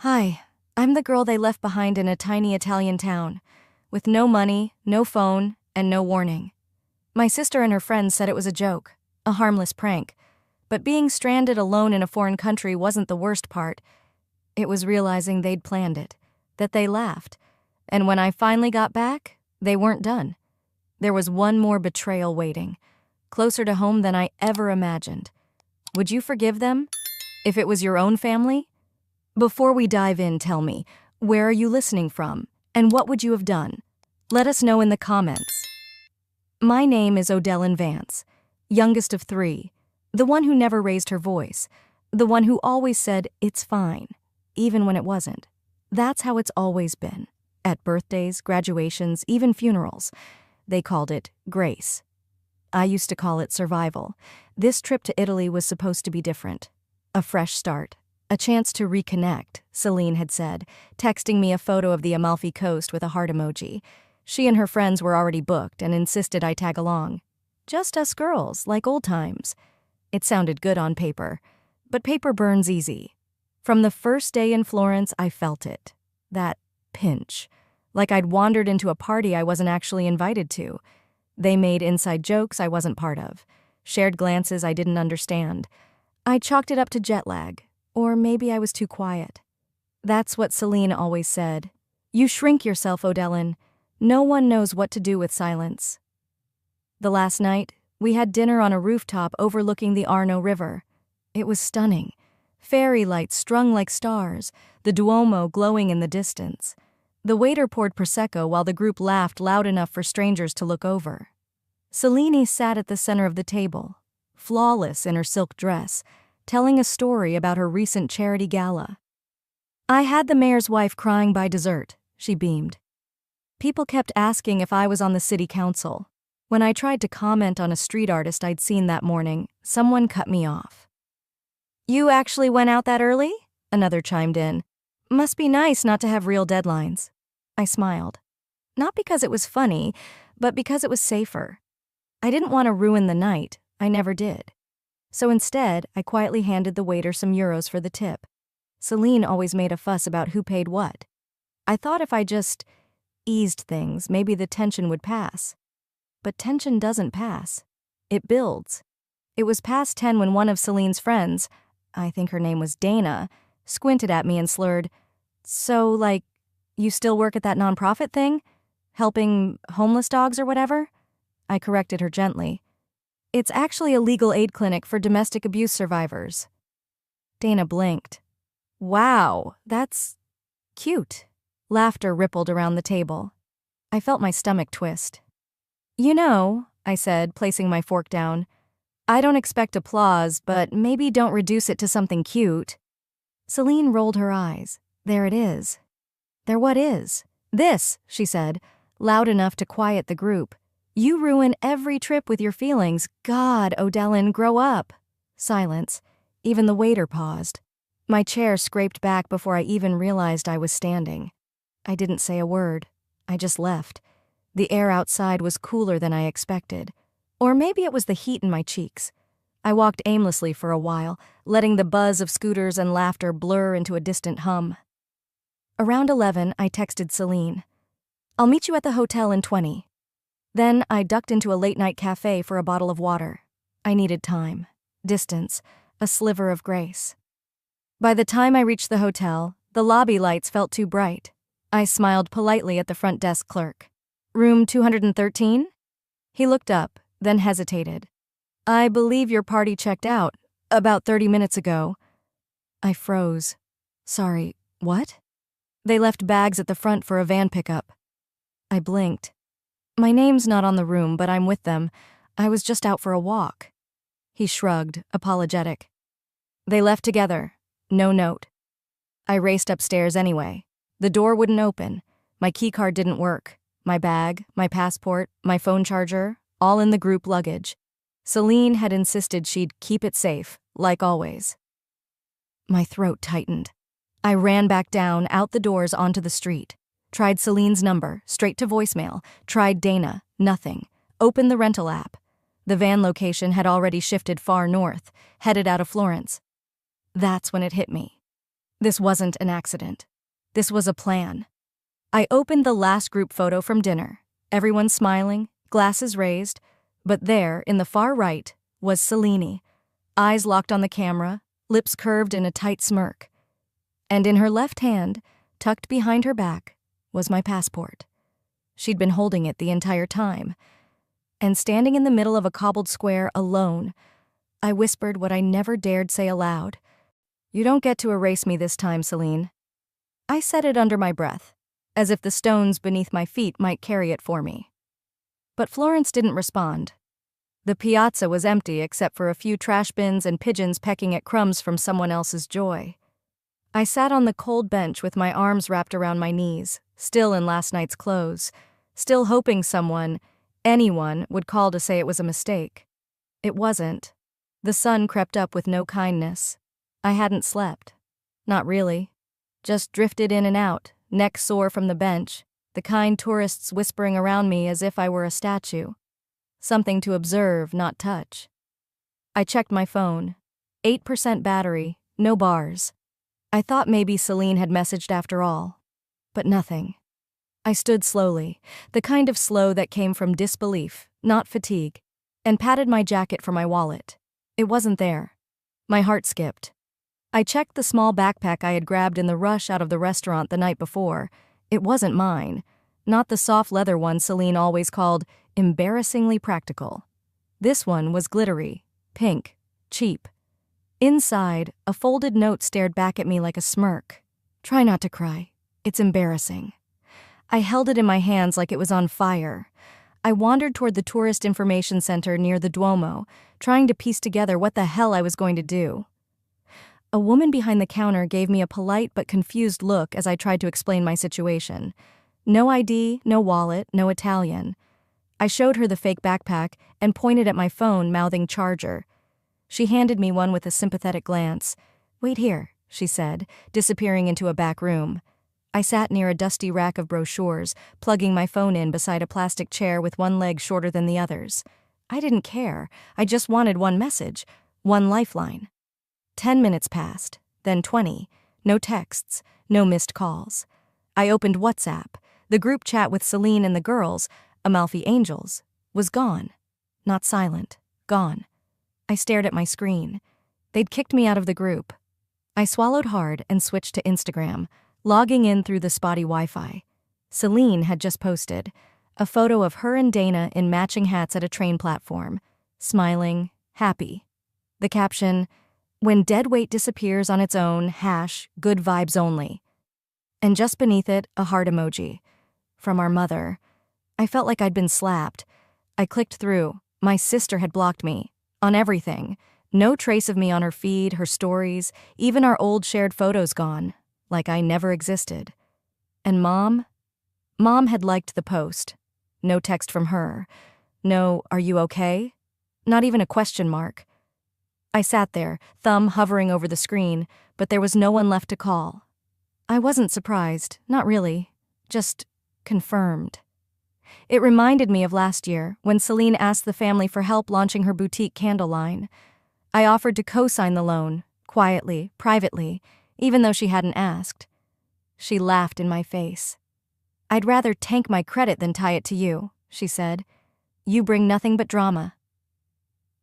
Hi, I'm the girl they left behind in a tiny Italian town, with no money, no phone, and no warning. My sister and her friends said it was a joke, a harmless prank, but being stranded alone in a foreign country wasn't the worst part. It was realizing they'd planned it, that they laughed, and when I finally got back, they weren't done. There was one more betrayal waiting, closer to home than I ever imagined. Would you forgive them, if it was your own family? Before we dive in, tell me, where are you listening from, and what would you have done? Let us know in the comments. My name is Odellyn Vance, youngest of three, the one who never raised her voice, the one who always said, "It's fine," even when it wasn't. That's how it's always been. At birthdays, graduations, even funerals. They called it grace. I used to call it survival. This trip to Italy was supposed to be different. A fresh start. A chance to reconnect, Celine had said, texting me a photo of the Amalfi Coast with a heart emoji. She and her friends were already booked and insisted I tag along. Just us girls, like old times. It sounded good on paper, but paper burns easy. From the first day in Florence, I felt it. That pinch. Like I'd wandered into a party I wasn't actually invited to. They made inside jokes I wasn't part of. Shared glances I didn't understand. I chalked it up to jet lag. Or maybe I was too quiet. That's what Celine always said. You shrink yourself, Odellyn. No one knows what to do with silence. The last night, we had dinner on a rooftop overlooking the Arno River. It was stunning. Fairy lights strung like stars, the Duomo glowing in the distance. The waiter poured Prosecco while the group laughed loud enough for strangers to look over. Celine sat at the center of the table, flawless in her silk dress, telling a story about her recent charity gala. I had the mayor's wife crying by dessert, she beamed. People kept asking if I was on the city council. When I tried to comment on a street artist I'd seen that morning, someone cut me off. You actually went out that early? Another chimed in. Must be nice not to have real deadlines. I smiled. Not because it was funny, but because it was safer. I didn't want to ruin the night. I never did. So instead, I quietly handed the waiter some euros for the tip. Celine always made a fuss about who paid what. I thought if I just eased things, maybe the tension would pass. But tension doesn't pass. It builds. It was past 10 when one of Celine's friends, I think her name was Dana, squinted at me and slurred, "So, like, you still work at that nonprofit thing? Helping homeless dogs or whatever?" I corrected her gently. It's actually a legal aid clinic for domestic abuse survivors. Dana blinked. Wow, that's cute. Laughter rippled around the table. I felt my stomach twist. You know, I said, placing my fork down, I don't expect applause, but maybe don't reduce it to something cute. Celine rolled her eyes. There it is. There what is? This, she said, loud enough to quiet the group. You ruin every trip with your feelings. God, Odellyn, grow up. Silence. Even the waiter paused. My chair scraped back before I even realized I was standing. I didn't say a word. I just left. The air outside was cooler than I expected. Or maybe it was the heat in my cheeks. I walked aimlessly for a while, letting the buzz of scooters and laughter blur into a distant hum. Around 11, I texted Celine. I'll meet you at the hotel in 20. Then I ducked into a late-night cafe for a bottle of water. I needed time, distance, a sliver of grace. By the time I reached the hotel, the lobby lights felt too bright. I smiled politely at the front desk clerk. Room 213? He looked up, then hesitated. I believe your party checked out about 30 minutes ago. I froze. Sorry, what? They left bags at the front for a van pickup. I blinked. My name's not on the room, but I'm with them. I was just out for a walk. He shrugged, apologetic. They left together. No note. I raced upstairs anyway. The door wouldn't open. My keycard didn't work. My bag, my passport, my phone charger, all in the group luggage. Celine had insisted she'd keep it safe, like always. My throat tightened. I ran back down, out the doors onto the street. Tried Celine's number, straight to voicemail. Tried Dana, nothing. Opened the rental app. The van location had already shifted far north, headed out of Florence. That's when it hit me. This wasn't an accident. This was a plan. I opened the last group photo from dinner. Everyone smiling, glasses raised, but there, in the far right, was Selene, eyes locked on the camera, lips curved in a tight smirk. And in her left hand, tucked behind her back, was my passport. She'd been holding it the entire time. And standing in the middle of a cobbled square alone, I whispered what I never dared say aloud. "You don't get to erase me this time, Selene." I said it under my breath, as if the stones beneath my feet might carry it for me. But Florence didn't respond. The piazza was empty except for a few trash bins and pigeons pecking at crumbs from someone else's joy. I sat on the cold bench with my arms wrapped around my knees, still in last night's clothes, still hoping someone, anyone, would call to say it was a mistake. It wasn't. The sun crept up with no kindness. I hadn't slept. Not really. Just drifted in and out, neck sore from the bench, the kind tourists whispering around me as if I were a statue. Something to observe, not touch. I checked my phone. 8% battery, no bars. I thought maybe Selene had messaged after all. But nothing. I stood slowly, the kind of slow that came from disbelief, not fatigue, and patted my jacket for my wallet. It wasn't there. My heart skipped. I checked the small backpack I had grabbed in the rush out of the restaurant the night before. It wasn't mine. Not the soft leather one Selene always called embarrassingly practical. This one was glittery, pink, cheap. Inside, a folded note stared back at me like a smirk. "Try not to cry. It's embarrassing." I held it in my hands like it was on fire. I wandered toward the tourist information center near the Duomo, trying to piece together what the hell I was going to do. A woman behind the counter gave me a polite but confused look as I tried to explain my situation. No ID, no wallet, no Italian. I showed her the fake backpack and pointed at my phone, mouthing charger. She handed me one with a sympathetic glance. "Wait here," she said, disappearing into a back room. I sat near a dusty rack of brochures, plugging my phone in beside a plastic chair with one leg shorter than the others. I didn't care. I just wanted one message, one lifeline. 10 minutes passed, then 20. No texts, no missed calls. I opened WhatsApp. The group chat with Selene and the girls, Amalfi Angels, was gone. Not silent, gone. I stared at my screen. They'd kicked me out of the group. I swallowed hard and switched to Instagram, logging in through the spotty Wi-Fi. Selene had just posted a photo of her and Dana in matching hats at a train platform, smiling, happy. The caption, "When dead weight disappears on its own, good vibes only." And just beneath it, a heart emoji. From our mother. I felt like I'd been slapped. I clicked through. My sister had blocked me. On everything. No trace of me on her feed, her stories, even our old shared photos gone. Like I never existed. And Mom? Mom had liked the post. No text from her. No, "Are you okay?" Not even a question mark. I sat there, thumb hovering over the screen, but there was no one left to call. I wasn't surprised, not really. Just confirmed. It reminded me of last year, when Selene asked the family for help launching her boutique candle line. I offered to co-sign the loan, quietly, privately, even though she hadn't asked. She laughed in my face. "I'd rather tank my credit than tie it to you," she said. "You bring nothing but drama."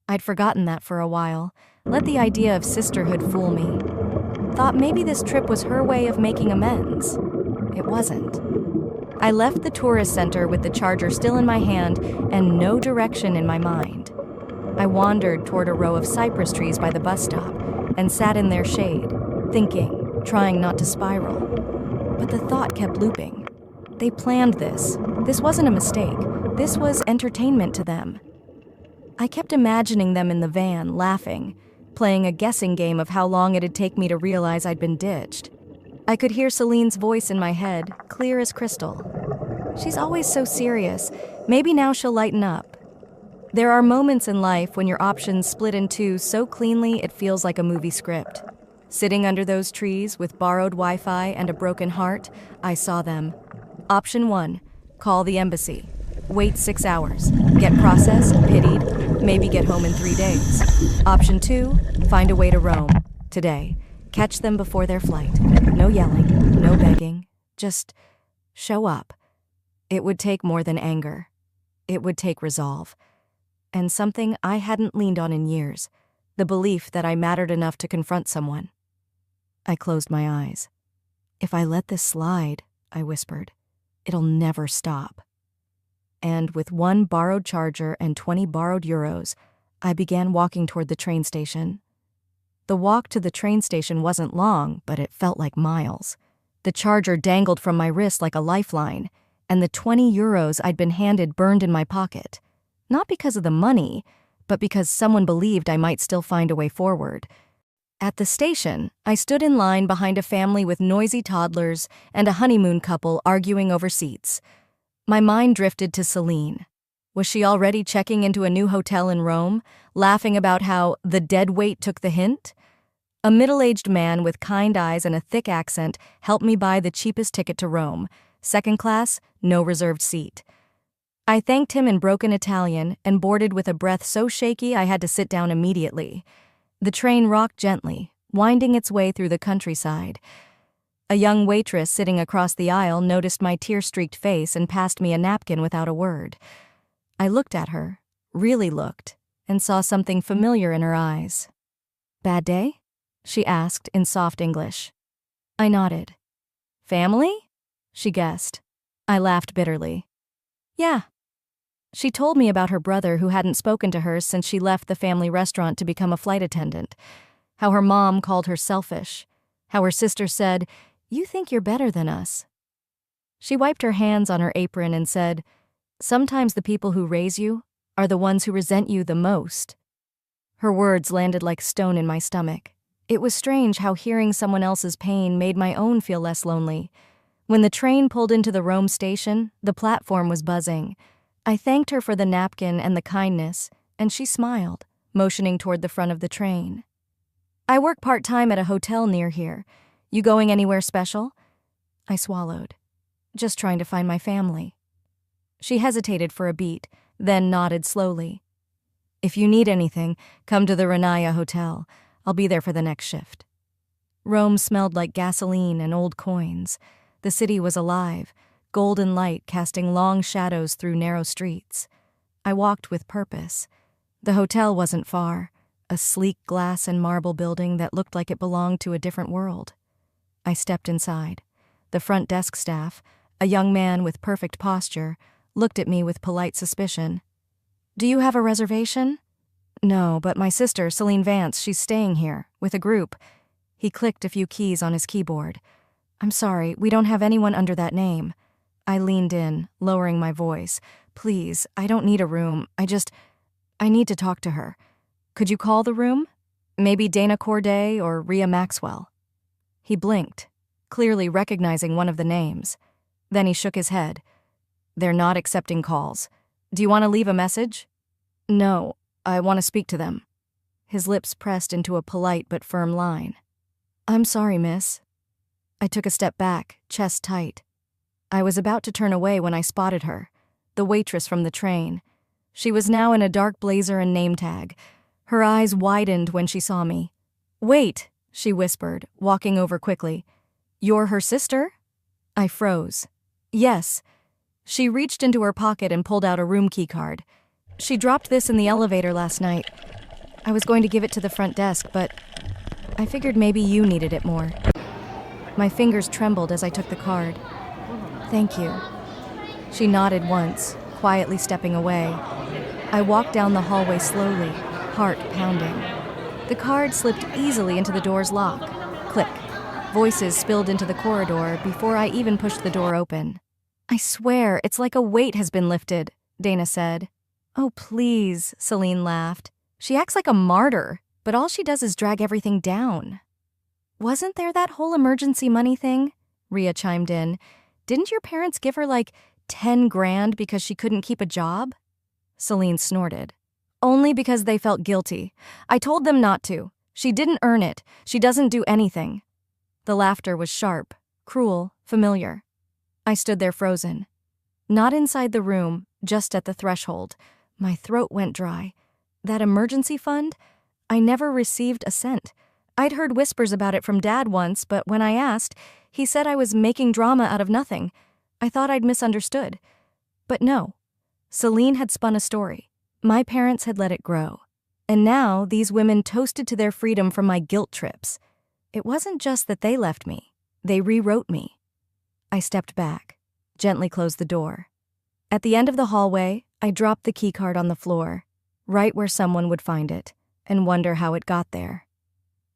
I'd forgotten that for a while, let the idea of sisterhood fool me. Thought maybe this trip was her way of making amends. It wasn't. I left the tourist center with the charger still in my hand and no direction in my mind. I wandered toward a row of cypress trees by the bus stop and sat in their shade, thinking, trying not to spiral. But the thought kept looping. They planned this. This wasn't a mistake. This was entertainment to them. I kept imagining them in the van, laughing, playing a guessing game of how long it'd take me to realize I'd been ditched. I could hear Celine's voice in my head, clear as crystal. "She's always so serious. Maybe now she'll lighten up." There are moments in life when your options split in two so cleanly it feels like a movie script. Sitting under those trees with borrowed Wi-Fi and a broken heart, I saw them. Option 1, call the embassy. Wait 6 hours. Get processed, pitied, maybe get home in 3 days. Option 2, find a way to Rome. Today. Catch them before their flight. No yelling, no begging, just show up. It would take more than anger. It would take resolve. And something I hadn't leaned on in years, the belief that I mattered enough to confront someone. I closed my eyes. If I let this slide, I whispered, it'll never stop. And with 1 borrowed charger and 20 borrowed euros, I began walking toward the train station. The walk to the train station wasn't long, but it felt like miles. The charger dangled from my wrist like a lifeline, and the 20 euros I'd been handed burned in my pocket. Not because of the money, but because someone believed I might still find a way forward. At the station, I stood in line behind a family with noisy toddlers and a honeymoon couple arguing over seats. My mind drifted to Celine. Was she already checking into a new hotel in Rome, laughing about how the deadweight took the hint? A middle-aged man with kind eyes and a thick accent helped me buy the cheapest ticket to Rome, 2nd class, no reserved seat. I thanked him in broken Italian and boarded with a breath so shaky I had to sit down immediately. The train rocked gently, winding its way through the countryside. A young waitress sitting across the aisle noticed my tear-streaked face and passed me a napkin without a word. I looked at her, really looked, and saw something familiar in her eyes. "Bad day?" she asked in soft English. I nodded. "Family?" she guessed. I laughed bitterly. "Yeah." She told me about her brother who hadn't spoken to her since she left the family restaurant to become a flight attendant, how her mom called her selfish, how her sister said, "You think you're better than us." She wiped her hands on her apron and said, "Sometimes the people who raise you are the ones who resent you the most." Her words landed like stone in my stomach. It was strange how hearing someone else's pain made my own feel less lonely. When the train pulled into the Rome station, the platform was buzzing. I thanked her for the napkin and the kindness, and she smiled, motioning toward the front of the train. "I work part-time at a hotel near here. You going anywhere special?" I swallowed. "Just trying to find my family." She hesitated for a beat, then nodded slowly. "If you need anything, come to the Renaya Hotel. I'll be there for the next shift." Rome smelled like gasoline and old coins. The city was alive, golden light casting long shadows through narrow streets. I walked with purpose. The hotel wasn't far, a sleek glass and marble building that looked like it belonged to a different world. I stepped inside. The front desk staff, a young man with perfect posture, looked at me with polite suspicion. "Do you have a reservation?" "No, but my sister, Celine Vance, she's staying here, with a group." He clicked a few keys on his keyboard. "I'm sorry, we don't have anyone under that name." I leaned in, lowering my voice. "Please, I don't need a room. I need to talk to her. Could you call the room? Maybe Dana Corday or Rhea Maxwell." He blinked, clearly recognizing one of the names. Then he shook his head. "They're not accepting calls. Do you want to leave a message?" "No, I want to speak to them." His lips pressed into a polite but firm line. "I'm sorry, miss." I took a step back, chest tight. I was about to turn away when I spotted her, the waitress from the train. She was now in a dark blazer and name tag. Her eyes widened when she saw me. "Wait," she whispered, walking over quickly. "You're her sister?" I froze. "Yes." She reached into her pocket and pulled out a room key card. "She dropped this in the elevator last night. I was going to give it to the front desk, but I figured maybe you needed it more." My fingers trembled as I took the card. "Thank you." She nodded once, quietly stepping away. I walked down the hallway slowly, heart pounding. The card slipped easily into the door's lock. Click. Voices spilled into the corridor before I even pushed the door open. "I swear, it's like a weight has been lifted," Dana said. "Oh, please," Celine laughed. "She acts like a martyr, but all she does is drag everything down." "Wasn't there that whole emergency money thing?" Rhea chimed in. "Didn't your parents give her like 10 grand because she couldn't keep a job?" Celine snorted. "Only because they felt guilty. I told them not to. She didn't earn it. She doesn't do anything." The laughter was sharp, cruel, familiar. I stood there frozen. Not inside the room, just at the threshold. My throat went dry. That emergency fund? I never received a cent. I'd heard whispers about it from Dad once, but when I asked, he said I was making drama out of nothing. I thought I'd misunderstood. But no. Celine had spun a story. My parents had let it grow. And now these women toasted to their freedom from my guilt trips. It wasn't just that they left me. They rewrote me. I stepped back, gently closed the door. At the end of the hallway, I dropped the keycard on the floor, right where someone would find it, and wonder how it got there.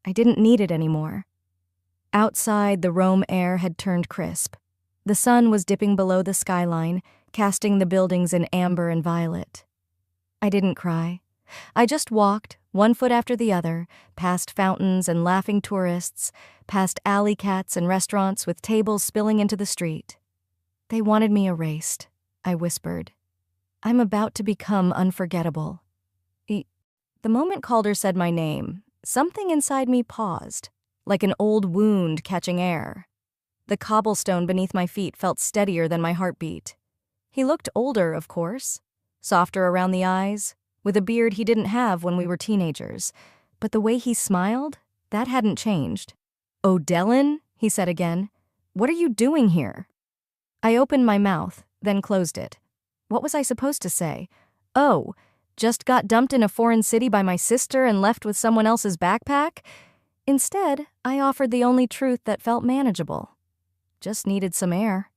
I didn't need it anymore. Outside, the Rome air had turned crisp. The sun was dipping below the skyline, casting the buildings in amber and violet. I didn't cry. I just walked, one foot after the other, past fountains and laughing tourists, past alley cats and restaurants with tables spilling into the street. They wanted me erased, I whispered. I'm about to become unforgettable. The moment Calder said my name, something inside me paused, like an old wound catching air. The cobblestone beneath my feet felt steadier than my heartbeat. He looked older, of course, softer around the eyes, with a beard he didn't have when we were teenagers. But the way he smiled, that hadn't changed. "Oh, Dylan," he said again, "what are you doing here?" I opened my mouth, then closed it. What was I supposed to say? Oh, just got dumped in a foreign city by my sister and left with someone else's backpack? Instead, I offered the only truth that felt manageable. Just needed some air.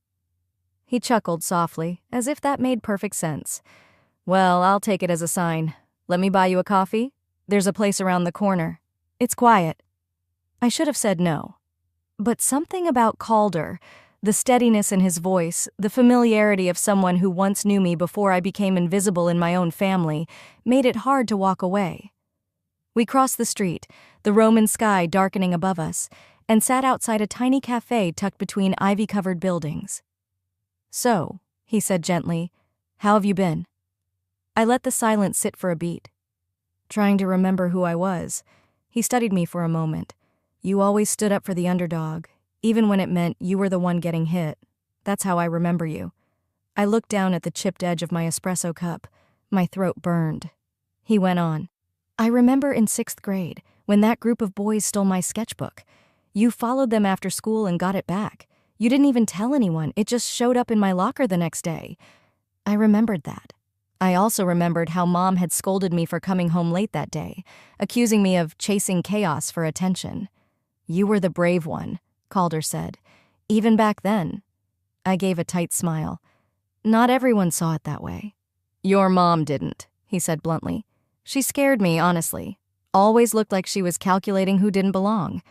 He chuckled softly, as if that made perfect sense. "Well, I'll take it as a sign. Let me buy you a coffee? There's a place around the corner. It's quiet." I should have said no. But something about Calder, the steadiness in his voice, the familiarity of someone who once knew me before I became invisible in my own family, made it hard to walk away. We crossed the street, the Roman sky darkening above us, and sat outside a tiny cafe tucked between ivy-covered buildings. "So," he said gently, "how have you been?" I let the silence sit for a beat. Trying to remember who I was. He studied me for a moment. "You always stood up for the underdog, even when it meant you were the one getting hit. That's how I remember you." I looked down at the chipped edge of my espresso cup. My throat burned. He went on. "I remember in 6th grade, when that group of boys stole my sketchbook. You followed them after school and got it back. You didn't even tell anyone. It just showed up in my locker the next day." I remembered that. I also remembered how Mom had scolded me for coming home late that day, accusing me of chasing chaos for attention. "You were the brave one," Calder said. "Even back then." I gave a tight smile. "Not everyone saw it that way." "Your mom didn't," he said bluntly. "She scared me, honestly. Always looked like she was calculating who didn't belong."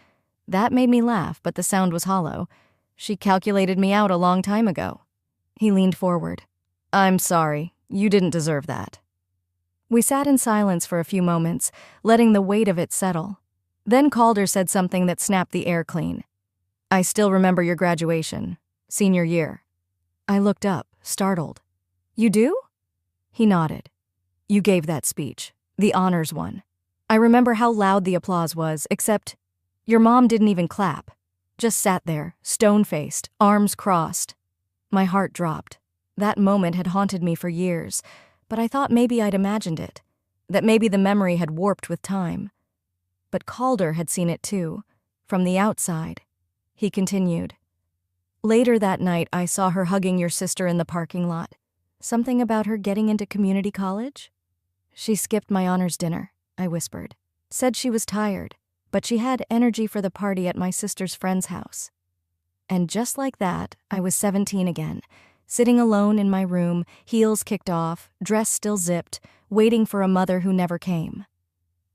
That made me laugh, but the sound was hollow. "She calculated me out a long time ago." He leaned forward. "I'm sorry. You didn't deserve that." We sat in silence for a few moments, letting the weight of it settle. Then Calder said something that snapped the air clean. "I still remember your graduation, senior year." I looked up, startled. "You do?" He nodded. "You gave that speech, the honors one. I remember how loud the applause was, except your mom didn't even clap. Just sat there, stone-faced, arms crossed." My heart dropped. That moment had haunted me for years, but I thought maybe I'd imagined it, that maybe the memory had warped with time. But Calder had seen it too, from the outside. He continued. "Later that night, I saw her hugging your sister in the parking lot. Something about her getting into community college?" "She skipped my honors dinner," I whispered. "Said she was tired, but she had energy for the party at my sister's friend's house." And just like that, I was 17 again, sitting alone in my room, heels kicked off, dress still zipped, waiting for a mother who never came.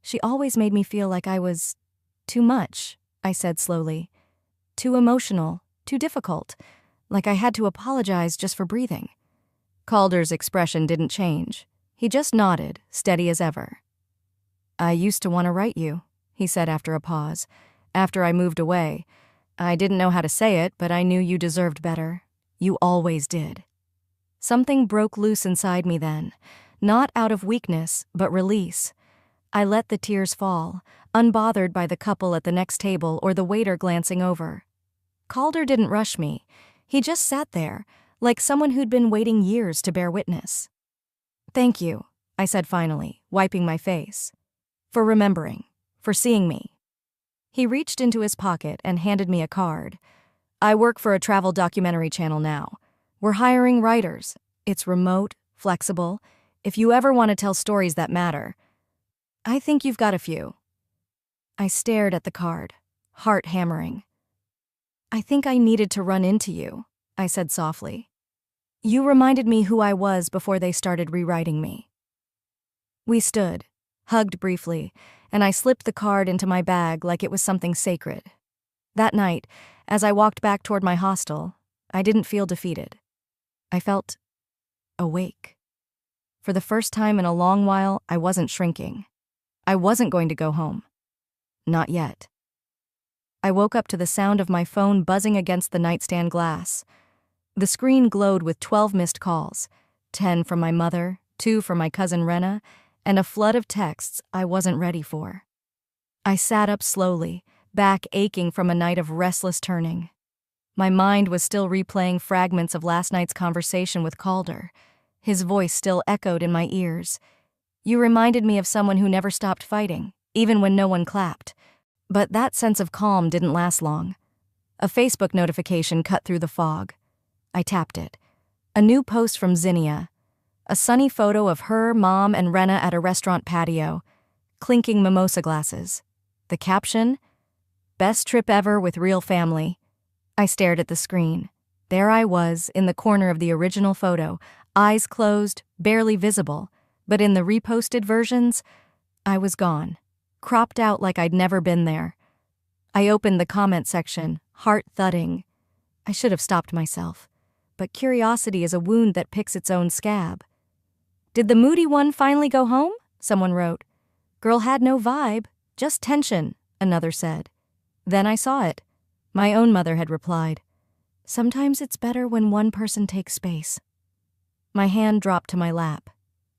"She always made me feel like I was too much," I said slowly. "Too emotional, too difficult, like I had to apologize just for breathing." Calder's expression didn't change. He just nodded, steady as ever. "I used to want to write you," he said after a pause. "After I moved away. I didn't know how to say it, but I knew you deserved better. You always did." Something broke loose inside me then, not out of weakness, but release. I let the tears fall, unbothered by the couple at the next table or the waiter glancing over. Calder didn't rush me. He just sat there, like someone who'd been waiting years to bear witness. "Thank you," I said finally, wiping my face. "For remembering, for seeing me." He reached into his pocket and handed me a card. "I work for a travel documentary channel now. We're hiring writers. It's remote, flexible. If you ever want to tell stories that matter, I think you've got a few." I stared at the card, heart hammering. "I think I needed to run into you," I said softly. "You reminded me who I was before they started rewriting me." We stood, hugged briefly, and I slipped the card into my bag like it was something sacred. That night, as I walked back toward my hostel, I didn't feel defeated. I felt awake. For the first time in a long while, I wasn't shrinking. I wasn't going to go home. Not yet. I woke up to the sound of my phone buzzing against the nightstand glass. The screen glowed with 12 missed calls, 10 from my mother, 2 from my cousin Rena, and a flood of texts I wasn't ready for. I sat up slowly, back aching from a night of restless turning. My mind was still replaying fragments of last night's conversation with Calder. His voice still echoed in my ears. "You reminded me of someone who never stopped fighting, even when no one clapped." But that sense of calm didn't last long. A Facebook notification cut through the fog. I tapped it. A new post from Zinnia. A sunny photo of her, Mom, and Rena at a restaurant patio, clinking mimosa glasses. The caption, "Best trip ever with real family." I stared at the screen. There I was, in the corner of the original photo, eyes closed, barely visible, but in the reposted versions, I was gone, cropped out like I'd never been there. I opened the comment section, heart thudding. I should have stopped myself, but curiosity is a wound that picks its own scab. "Did the moody one finally go home?" someone wrote. "Girl had no vibe, just tension," another said. Then I saw it. My own mother had replied, "Sometimes it's better when one person takes space." My hand dropped to my lap.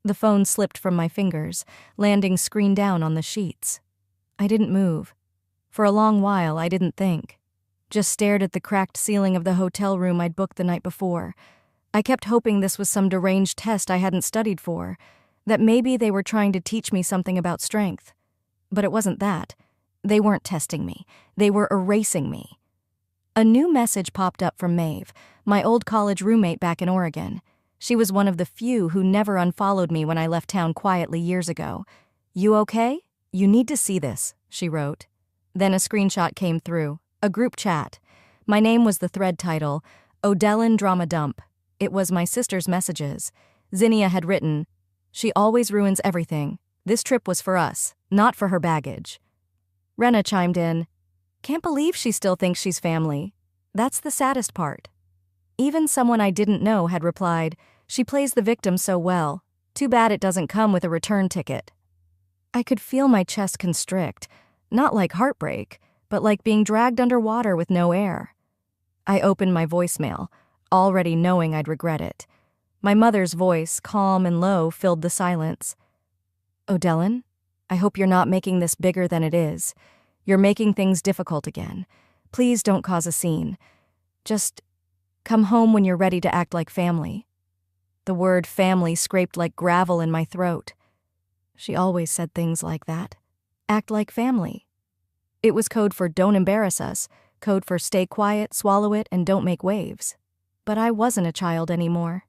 The phone slipped from my fingers, landing screen down on the sheets. I didn't move. For a long while, I didn't think. Just stared at the cracked ceiling of the hotel room I'd booked the night before. I kept hoping this was some deranged test I hadn't studied for, that maybe they were trying to teach me something about strength. But it wasn't that. They weren't testing me. They were erasing me. A new message popped up from Maeve, my old college roommate back in Oregon. She was one of the few who never unfollowed me when I left town quietly years ago. "You okay? You need to see this," she wrote. Then a screenshot came through, a group chat. My name was the thread title, "Odellin Drama Dump." It was my sister's messages. Zinnia had written, "She always ruins everything. This trip was for us, not for her baggage." Rena chimed in, "Can't believe she still thinks she's family. That's the saddest part." Even someone I didn't know had replied, "She plays the victim so well. Too bad it doesn't come with a return ticket." I could feel my chest constrict, not like heartbreak, but like being dragged underwater with no air. I opened my voicemail, already knowing I'd regret it. My mother's voice, calm and low, filled the silence. "Odellin, I hope you're not making this bigger than it is. You're making things difficult again. Please don't cause a scene. Just come home when you're ready to act like family." The word family scraped like gravel in my throat. She always said things like that. Act like family. It was code for don't embarrass us, code for stay quiet, swallow it, and don't make waves. But I wasn't a child anymore.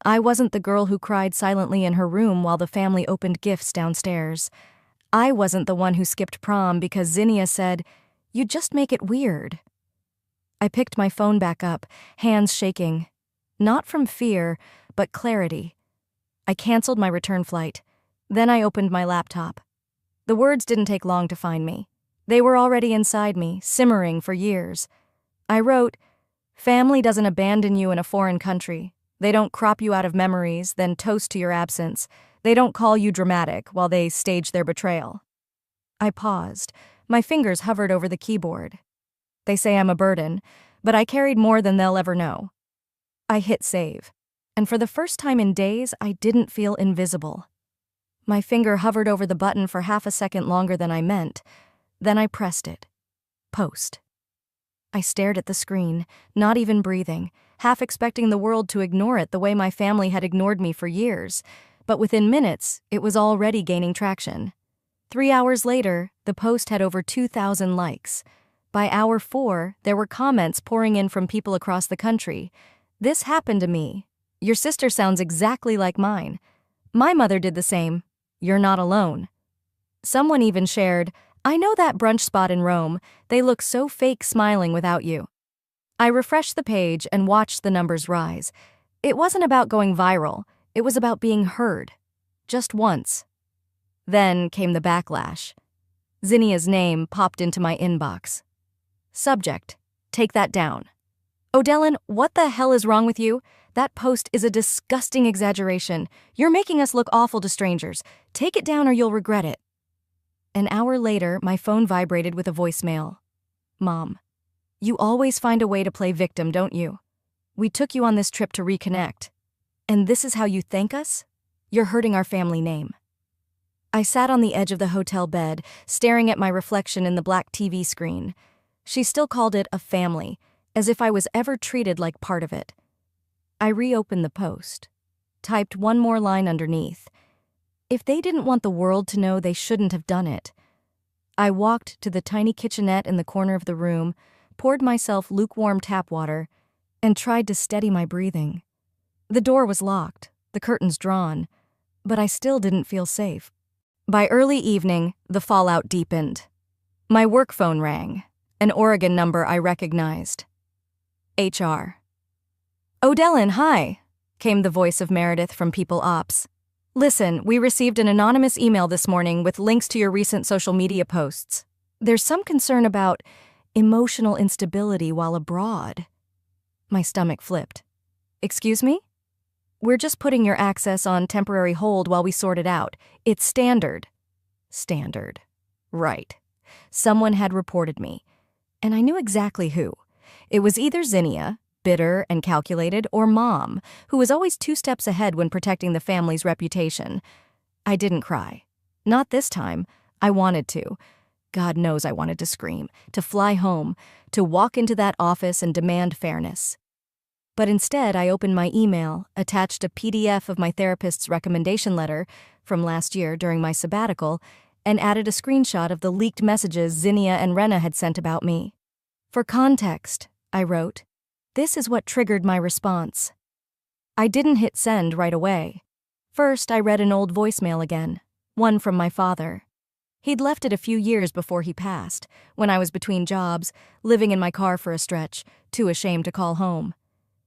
I wasn't the girl who cried silently in her room while the family opened gifts downstairs. I wasn't the one who skipped prom because Zinnia said, "You just make it weird." I picked my phone back up, hands shaking. Not from fear, but clarity. I canceled my return flight. Then I opened my laptop. The words didn't take long to find me. They were already inside me, simmering for years. I wrote, "Family doesn't abandon you in a foreign country. They don't crop you out of memories, then toast to your absence. They don't call you dramatic while they stage their betrayal." I paused. My fingers hovered over the keyboard. They say I'm a burden, but I carried more than they'll ever know. I hit save, and for the first time in days, I didn't feel invisible. My finger hovered over the button for half a second longer than I meant. Then I pressed it. Post. I stared at the screen, not even breathing, half expecting the world to ignore it the way my family had ignored me for years. But within minutes, it was already gaining traction. 3 hours later, the post had over 2,000 likes. By hour 4, there were comments pouring in from people across the country. "This happened to me. Your sister sounds exactly like mine. My mother did the same. You're not alone." Someone even shared, "I know that brunch spot in Rome. They look so fake smiling without you." I refreshed the page and watched the numbers rise. It wasn't about going viral. It was about being heard. Just once. Then came the backlash. Zinnia's name popped into my inbox. Subject: take that down. "Odellin, what the hell is wrong with you? That post is a disgusting exaggeration. You're making us look awful to strangers. Take it down or you'll regret it." An hour later, my phone vibrated with a voicemail. "Mom, you always find a way to play victim, don't you? We took you on this trip to reconnect. And this is how you thank us? You're hurting our family name." I sat on the edge of the hotel bed, staring at my reflection in the black TV screen. She still called it a family, as if I was ever treated like part of it. I reopened the post, typed one more line underneath. If they didn't want the world to know, they shouldn't have done it. I walked to the tiny kitchenette in the corner of the room, poured myself lukewarm tap water, and tried to steady my breathing. The door was locked, the curtains drawn, but I still didn't feel safe. By early evening, the fallout deepened. My work phone rang, an Oregon number I recognized. HR. "Odellin, hi," came the voice of Meredith from People Ops. "Listen, we received an anonymous email this morning with links to your recent social media posts. There's some concern about emotional instability while abroad." My stomach flipped. "Excuse me? We're just putting your access on temporary hold while we sort it out. It's standard." Standard. Right. Someone had reported me, and I knew exactly who. It was either Zinnia, bitter and calculated, or Mom, who was always 2 steps ahead when protecting the family's reputation. I didn't cry. Not this time. I wanted to. God knows I wanted to scream, to fly home, to walk into that office and demand fairness. But instead, I opened my email, attached a PDF of my therapist's recommendation letter from last year during my sabbatical, and added a screenshot of the leaked messages Zinnia and Rena had sent about me. "For context," I wrote, "this is what triggered my response." I didn't hit send right away. First, I read an old voicemail again, one from my father. He'd left it a few years before he passed, when I was between jobs, living in my car for a stretch, too ashamed to call home.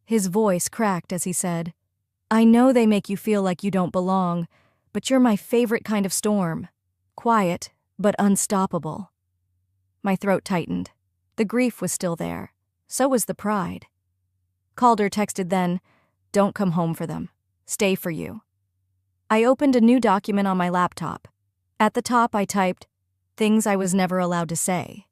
His voice cracked as he said, "I know they make you feel like you don't belong, but you're my favorite kind of storm. Quiet, but unstoppable." My throat tightened. The grief was still there. So was the pride. Calder texted then, "Don't come home for them. Stay for you." I opened a new document on my laptop. At the top, I typed, "Things I was never allowed to say."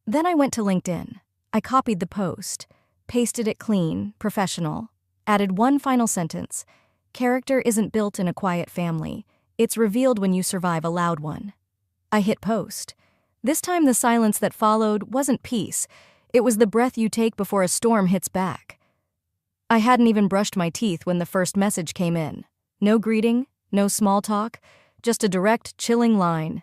Then I went to LinkedIn. I copied the post, pasted it clean, professional, added one final sentence. "Character isn't built in a quiet family. It's revealed when you survive a loud one." I hit post. This time the silence that followed wasn't peace. It was the breath you take before a storm hits back. I hadn't even brushed my teeth when the first message came in. No greeting, no small talk, just a direct, chilling line.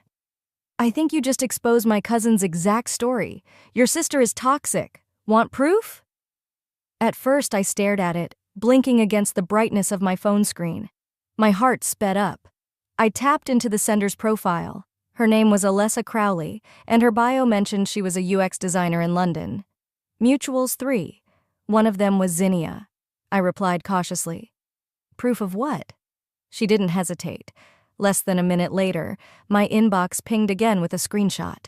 "I think you just exposed my cousin's exact story. Your sister is toxic. Want proof?" At first, I stared at it, blinking against the brightness of my phone screen. My heart sped up. I tapped into the sender's profile. Her name was Alessa Crowley, and her bio mentioned she was a UX designer in London. Mutuals 3. One of them was Zinnia. I replied cautiously. "Proof of what?" She didn't hesitate. Less than a minute later, my inbox pinged again with a screenshot.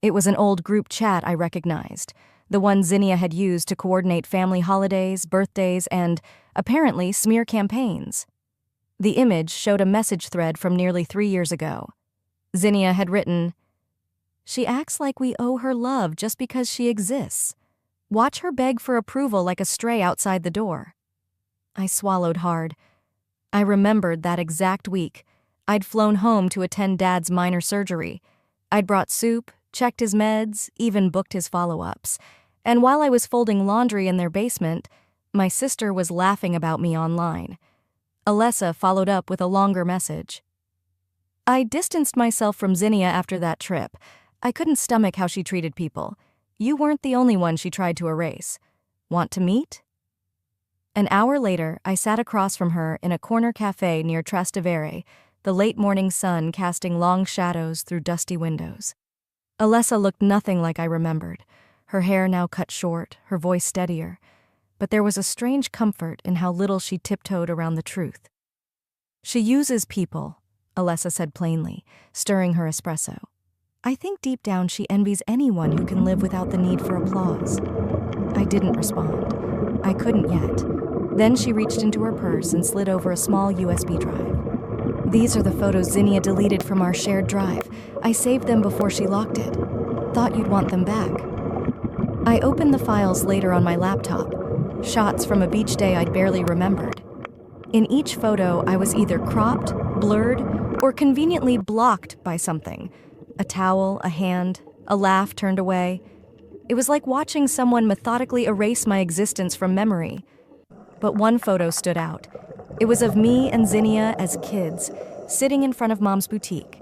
It was an old group chat I recognized, the one Zinnia had used to coordinate family holidays, birthdays, and, apparently, smear campaigns. The image showed a message thread from nearly 3 years ago. Zinnia had written, "She acts like we owe her love just because she exists. Watch her beg for approval like a stray outside the door." I swallowed hard. I remembered that exact week. I'd flown home to attend Dad's minor surgery. I'd brought soup, checked his meds, even booked his follow-ups. And while I was folding laundry in their basement, my sister was laughing about me online. Alessa followed up with a longer message. I distanced myself from Zinnia after that trip. I couldn't stomach how she treated people. You weren't the only one she tried to erase. Want to meet? An hour later, I sat across from her in a corner cafe near Trastevere, the late morning sun casting long shadows through dusty windows. Alessa looked nothing like I remembered, her hair now cut short, her voice steadier, but there was a strange comfort in how little she tiptoed around the truth. She uses people, Alessa said plainly, stirring her espresso. I think deep down she envies anyone who can live without the need for applause. I didn't respond. I couldn't yet. Then she reached into her purse and slid over a small USB drive. These are the photos Zinnia deleted from our shared drive. I saved them before she locked it. Thought you'd want them back. I opened the files later on my laptop, shots from a beach day I'd barely remembered. In each photo, I was either cropped, blurred, or conveniently blocked by something. A towel, a hand, a laugh turned away. It was like watching someone methodically erase my existence from memory. But one photo stood out. It was of me and Zinnia as kids, sitting in front of Mom's boutique.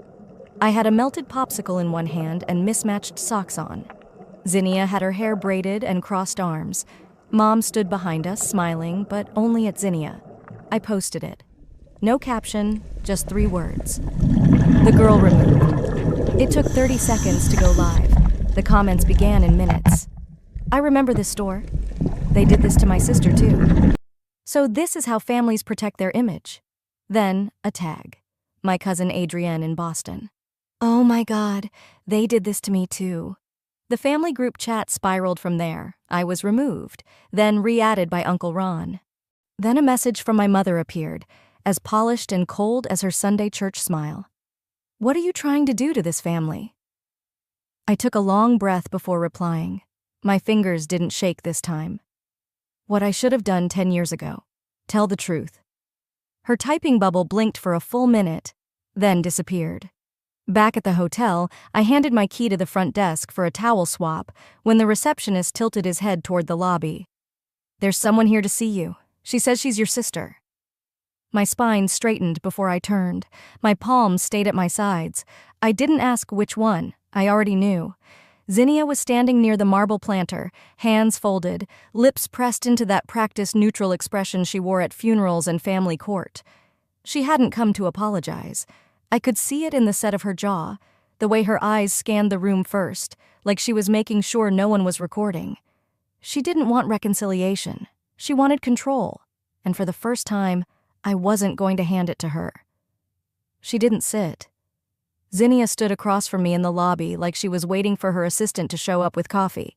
I had a melted popsicle in one hand and mismatched socks on. Zinnia had her hair braided and crossed arms. Mom stood behind us, smiling, but only at Zinnia. I posted it. No caption, just 3 words. The girl removed. It took 30 seconds to go live. The comments began in minutes. I remember this store. They did this to my sister too. So this is how families protect their image. Then, a tag. My cousin Adrienne in Boston. Oh my God, they did this to me too. The family group chat spiraled from there. I was removed, then re-added by Uncle Ron. Then a message from my mother appeared, as polished and cold as her Sunday church smile. What are you trying to do to this family? I took a long breath before replying. My fingers didn't shake this time. What I should have done 10 years ago. Tell the truth. Her typing bubble blinked for a full minute, then disappeared. Back at the hotel, I handed my key to the front desk for a towel swap when the receptionist tilted his head toward the lobby. There's someone here to see you. She says she's your sister. My spine straightened before I turned. My palms stayed at my sides. I didn't ask which one. I already knew. Zinnia was standing near the marble planter, hands folded, lips pressed into that practiced neutral expression she wore at funerals and family court. She hadn't come to apologize. I could see it in the set of her jaw, the way her eyes scanned the room first, like she was making sure no one was recording. She didn't want reconciliation. She wanted control, and for the first time, I wasn't going to hand it to her. She didn't sit. Zinnia stood across from me in the lobby like she was waiting for her assistant to show up with coffee.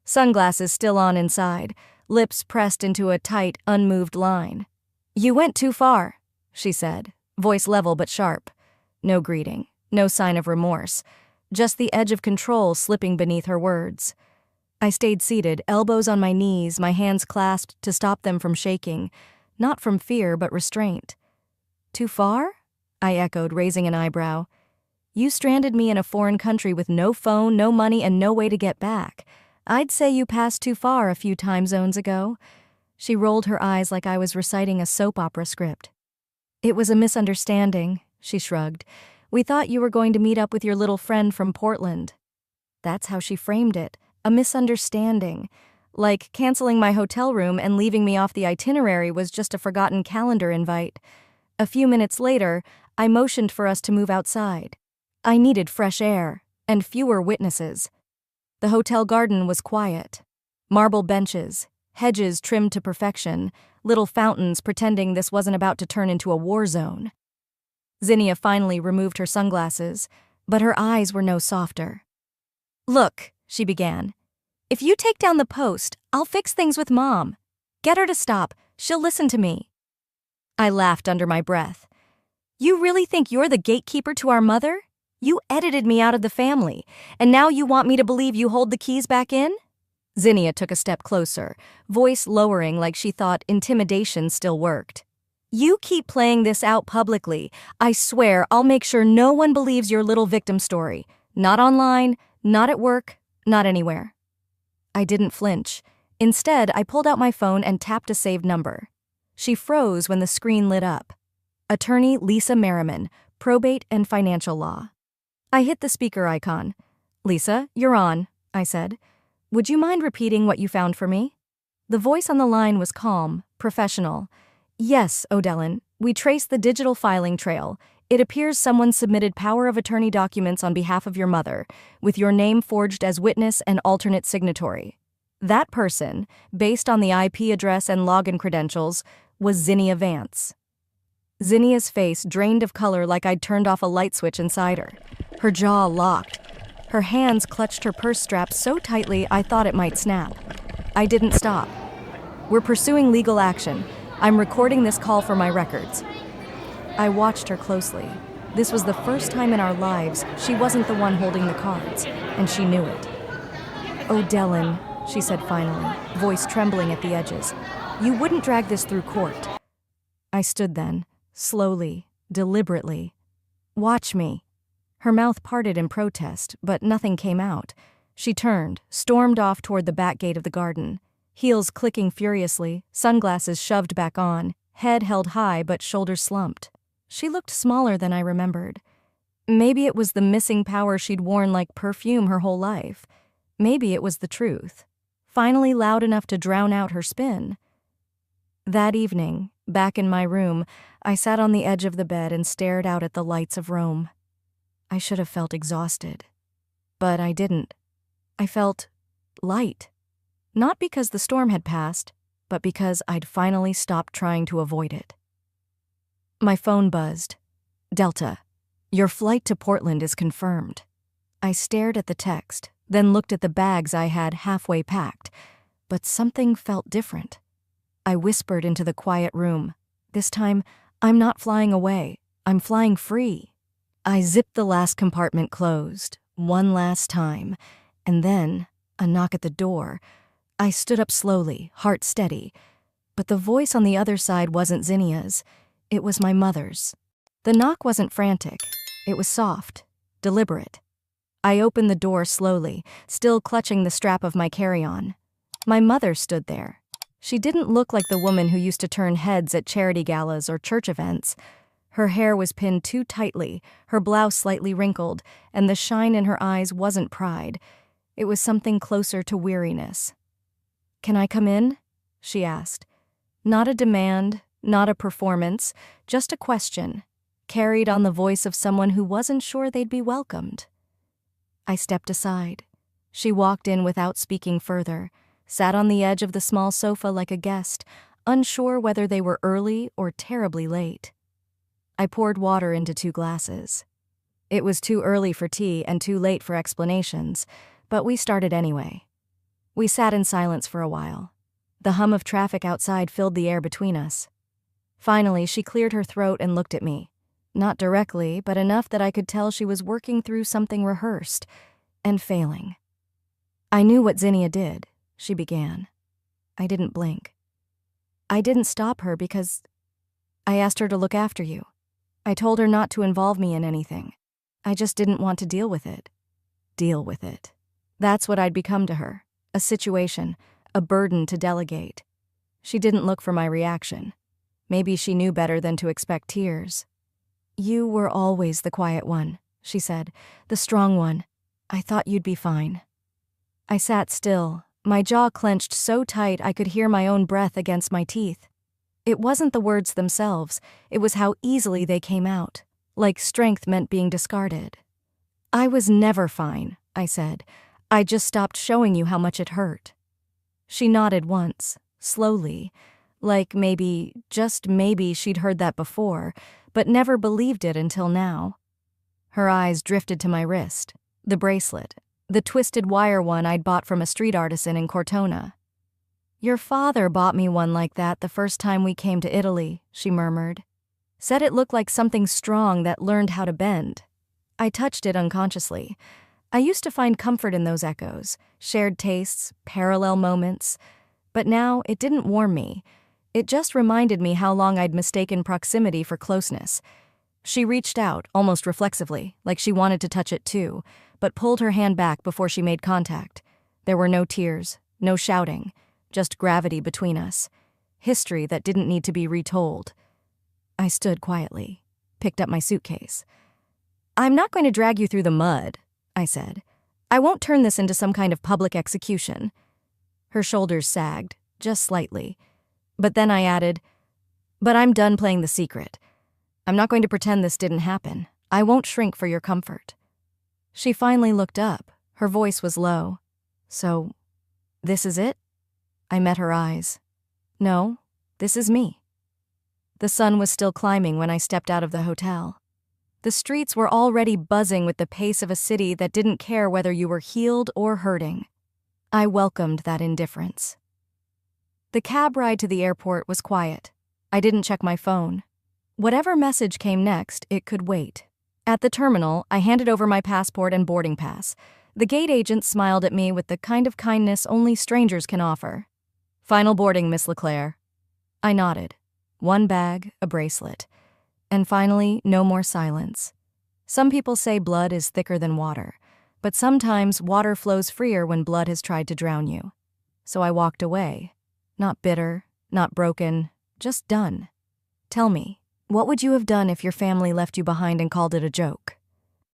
Sunglasses still on inside, lips pressed into a tight, unmoved line. You went too far, she said, voice level but sharp. No greeting, no sign of remorse, just the edge of control slipping beneath her words. I stayed seated, elbows on my knees, my hands clasped to stop them from shaking, not from fear but restraint. Too far? I echoed, raising an eyebrow. You stranded me in a foreign country with no phone, no money, and no way to get back. I'd say you passed too far a few time zones ago. She rolled her eyes like I was reciting a soap opera script. It was a misunderstanding, she shrugged. We thought you were going to meet up with your little friend from Portland. That's how she framed it, a misunderstanding. Like canceling my hotel room and leaving me off the itinerary was just a forgotten calendar invite. A few minutes later, I motioned for us to move outside. I needed fresh air and fewer witnesses. The hotel garden was quiet. Marble benches, hedges trimmed to perfection, little fountains pretending this wasn't about to turn into a war zone. Zinnia finally removed her sunglasses, but her eyes were no softer. Look, she began. If you take down the post, I'll fix things with Mom. Get her to stop. She'll listen to me. I laughed under my breath. You really think you're the gatekeeper to our mother? You edited me out of the family, and now you want me to believe you hold the keys back in? Zinnia took a step closer, voice lowering like she thought intimidation still worked. You keep playing this out publicly. I swear I'll make sure no one believes your little victim story. Not online, not at work, not anywhere. I didn't flinch. Instead, I pulled out my phone and tapped a saved number. She froze when the screen lit up. Attorney Lisa Merriman, probate and financial law. I hit the speaker icon. "Lisa, you're on," I said. "Would you mind repeating what you found for me?" The voice on the line was calm, professional. "Yes, O'Dellin, we traced the digital filing trail. It appears someone submitted power of attorney documents on behalf of your mother, with your name forged as witness and alternate signatory. That person, based on the IP address and login credentials, was Zinnia Vance." Zinnia's face drained of color like I'd turned off a light switch inside her. Her jaw locked. Her hands clutched her purse strap so tightly I thought it might snap. I didn't stop. "We're pursuing legal action. I'm recording this call for my records." I watched her closely. This was the first time in our lives she wasn't the one holding the cards, and she knew it. "O'Dellin," she said finally, voice trembling at the edges, "you wouldn't drag this through court." I stood then, slowly, deliberately. "Watch me." Her mouth parted in protest, but nothing came out. She turned, stormed off toward the back gate of the garden, heels clicking furiously, sunglasses shoved back on, head held high but shoulders slumped. She looked smaller than I remembered. Maybe it was the missing power she'd worn like perfume her whole life. Maybe it was the truth, finally loud enough to drown out her spin. That evening, back in my room, I sat on the edge of the bed and stared out at the lights of Rome. I should have felt exhausted, but I didn't. I felt light. Not because the storm had passed, but because I'd finally stopped trying to avoid it. My phone buzzed. "Delta, your flight to Portland is confirmed." I stared at the text, then looked at the bags I had halfway packed, but something felt different. I whispered into the quiet room. This time, I'm not flying away. I'm flying free. I zipped the last compartment closed, one last time, and then, a knock at the door. I stood up slowly, heart steady, but the voice on the other side wasn't Zinnia's. It was my mother's. The knock wasn't frantic. It was soft, deliberate. I opened the door slowly, still clutching the strap of my carry-on. My mother stood there. She didn't look like the woman who used to turn heads at charity galas or church events. Her hair was pinned too tightly, her blouse slightly wrinkled, and the shine in her eyes wasn't pride. It was something closer to weariness. "Can I come in?" she asked. Not a demand, not a performance, just a question, carried on the voice of someone who wasn't sure they'd be welcomed. I stepped aside. She walked in without speaking further, sat on the edge of the small sofa like a guest, unsure whether they were early or terribly late. I poured water into 2 glasses. It was too early for tea and too late for explanations, but we started anyway. We sat in silence for a while. The hum of traffic outside filled the air between us. Finally, she cleared her throat and looked at me. Not directly, but enough that I could tell she was working through something rehearsed and failing. "I knew what Zinnia did," she began. I didn't blink. "I didn't stop her because I asked her to look after you. I told her not to involve me in anything. I just didn't want to deal with it." Deal with it. That's what I'd become to her. A situation, a burden to delegate. She didn't look for my reaction. Maybe she knew better than to expect tears. "You were always the quiet one," she said, "the strong one. I thought you'd be fine." I sat still, my jaw clenched so tight I could hear my own breath against my teeth. It wasn't the words themselves, it was how easily they came out, like strength meant being discarded. "I was never fine," I said. "I just stopped showing you how much it hurt." She nodded once, slowly, like maybe, just maybe she'd heard that before, but never believed it until now. Her eyes drifted to my wrist, the bracelet, the twisted wire one I'd bought from a street artisan in Cortona. "Your father bought me one like that the first time we came to Italy," she murmured. "Said it looked like something strong that learned how to bend." I touched it unconsciously. I used to find comfort in those echoes, shared tastes, parallel moments. But now it didn't warm me. It just reminded me how long I'd mistaken proximity for closeness. She reached out, almost reflexively, like she wanted to touch it too, but pulled her hand back before she made contact. There were no tears, no shouting, just gravity between us. History that didn't need to be retold. I stood quietly, picked up my suitcase. "I'm not going to drag you through the mud," I said. "I won't turn this into some kind of public execution." Her shoulders sagged, just slightly. But then I added, "But I'm done playing the secret. I'm not going to pretend this didn't happen. I won't shrink for your comfort." She finally looked up. Her voice was low. "So, this is it?" I met her eyes. "No, this is me." The sun was still climbing when I stepped out of the hotel. The streets were already buzzing with the pace of a city that didn't care whether you were healed or hurting. I welcomed that indifference. The cab ride to the airport was quiet. I didn't check my phone. Whatever message came next, it could wait. At the terminal, I handed over my passport and boarding pass. The gate agent smiled at me with the kind of kindness only strangers can offer. "Final boarding, Miss Leclerc." I nodded. One bag, a bracelet. And finally, no more silence. Some people say blood is thicker than water, but sometimes water flows freer when blood has tried to drown you. So I walked away. Not bitter, not broken, just done. Tell me, what would you have done if your family left you behind and called it a joke?